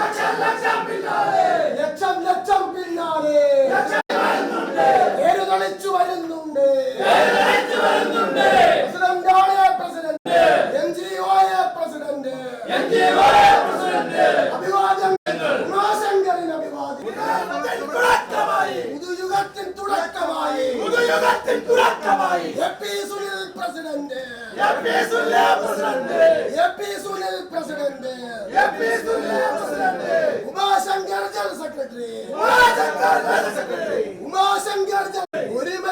ലക്ഷം ലക്ഷം പിന്നാലെ ളിച്ചു വരുന്നുണ്ട്. പ്രസിഡന്റാണ് പ്രസിഡന്റ്, എൻജിഒയെ പ്രസിഡന്റ്, അഭിവാദ്യം ഉമാശങ്കറിന് അഭിവാദ്യം. പുതുയുഗത്തിൻ തുടക്കമായി A P Sunil president, Umashankar general secretary, Umashankar ഒരുമ